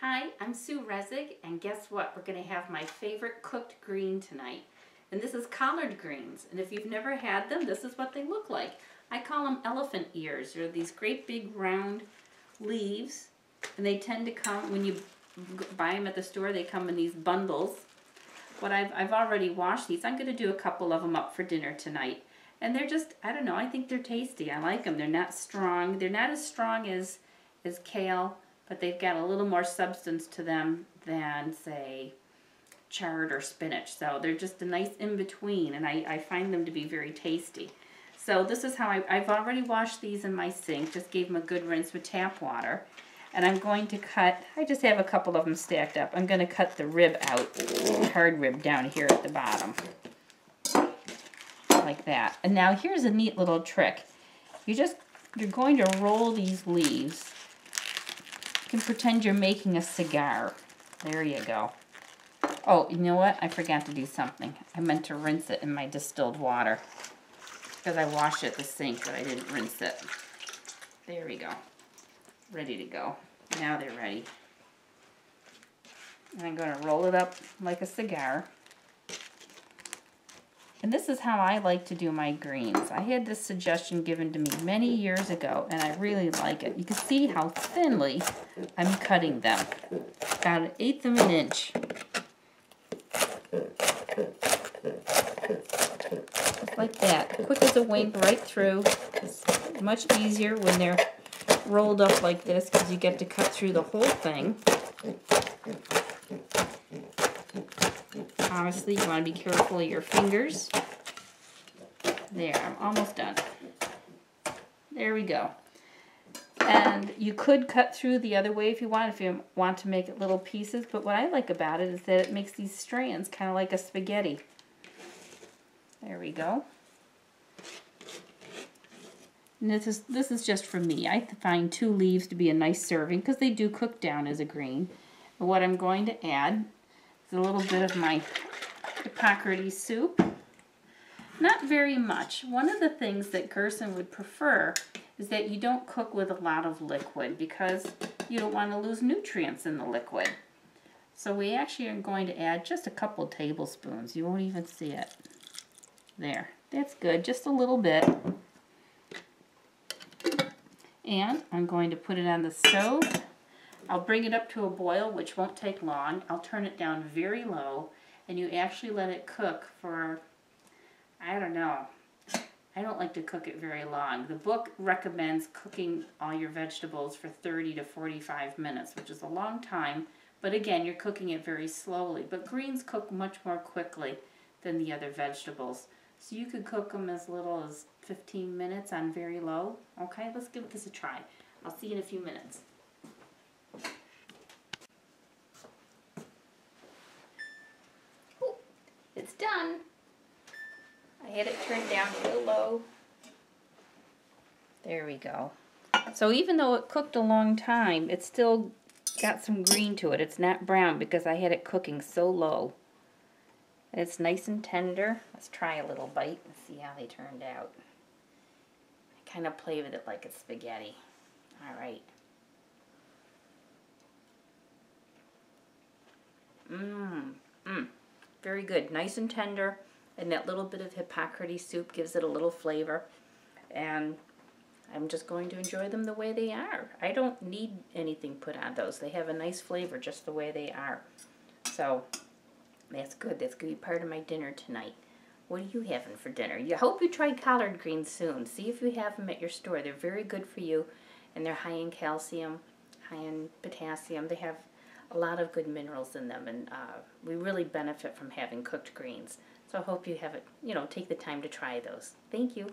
Hi, I'm Sue Resig, and guess what? We're going to have my favorite cooked green tonight. And this is collard greens, and if you've never had them, this is what they look like. I call them elephant ears. They're these great big round leaves, and they tend to come, when you buy them at the store, they come in these bundles. But I've already washed these. I'm going to do a couple of them up for dinner tonight. And they're just, I don't know, I think they're tasty. I like them. They're not strong. They're not as strong as kale, but they've got a little more substance to them than, say, chard or spinach. So they're just a nice in-between, and I find them to be very tasty. So this is how I've already washed these in my sink, just gave them a good rinse with tap water. And I'm going to cut, I just have a couple of them stacked up. I'm going to cut the rib out, the hard rib down here at the bottom. Like that. And now here's a neat little trick. You're going to roll these leaves. You can pretend you're making a cigar. There you go. Oh, you know what? I forgot to do something. I meant to rinse it in my distilled water, because I washed it at the sink, but I didn't rinse it. There we go. Ready to go. Now they're ready. And I'm going to roll it up like a cigar. And this is how I like to do my greens. I had this suggestion given to me many years ago, and I really like it. You can see how thinly I'm cutting them. About 1/8 of an inch. Just like that. Quick as a wink, right through. It's much easier when they're rolled up like this, because you get to cut through the whole thing. Obviously, you want to be careful of your fingers. There, I'm almost done. There we go. And you could cut through the other way if you want to make it little pieces, but what I like about it is that it makes these strands kind of like a spaghetti. There we go. And this is just for me. I find 2 leaves to be a nice serving because they do cook down as a green. And what I'm going to add is a little bit of my Hippocrates soup. Not very much. One of the things that Gerson would prefer is that you don't cook with a lot of liquid, because you don't want to lose nutrients in the liquid. So we actually are going to add just a couple tablespoons. You won't even see it. There. That's good. Just a little bit. And I'm going to put it on the stove. I'll bring it up to a boil, which won't take long. I'll turn it down very low, and you actually let it cook for, I don't know. I don't like to cook it very long. The book recommends cooking all your vegetables for 30 to 45 minutes, which is a long time. But again, you're cooking it very slowly. But greens cook much more quickly than the other vegetables. So you could cook them as little as 15 minutes on very low. Okay, let's give this a try. I'll see you in a few minutes. Ooh, it's done. I had it turned down real low. There we go. So even though it cooked a long time, it's still got some green to it. It's not brown because I had it cooking so low. It's nice and tender. Let's try a little bite and see how they turned out. I kind of play with it like it's spaghetti. All right. Very good. Nice and tender. And that little bit of Hippocrates soup gives it a little flavor. And I'm just going to enjoy them the way they are. I don't need anything put on those. They have a nice flavor just the way they are. So that's good. That's going to be part of my dinner tonight. What are you having for dinner? I hope you try collard greens soon. See if you have them at your store. They're very good for you, and they're high in calcium, high in potassium. They have a lot of good minerals in them, and we really benefit from having cooked greens. So I hope you have it, take the time to try those. Thank you.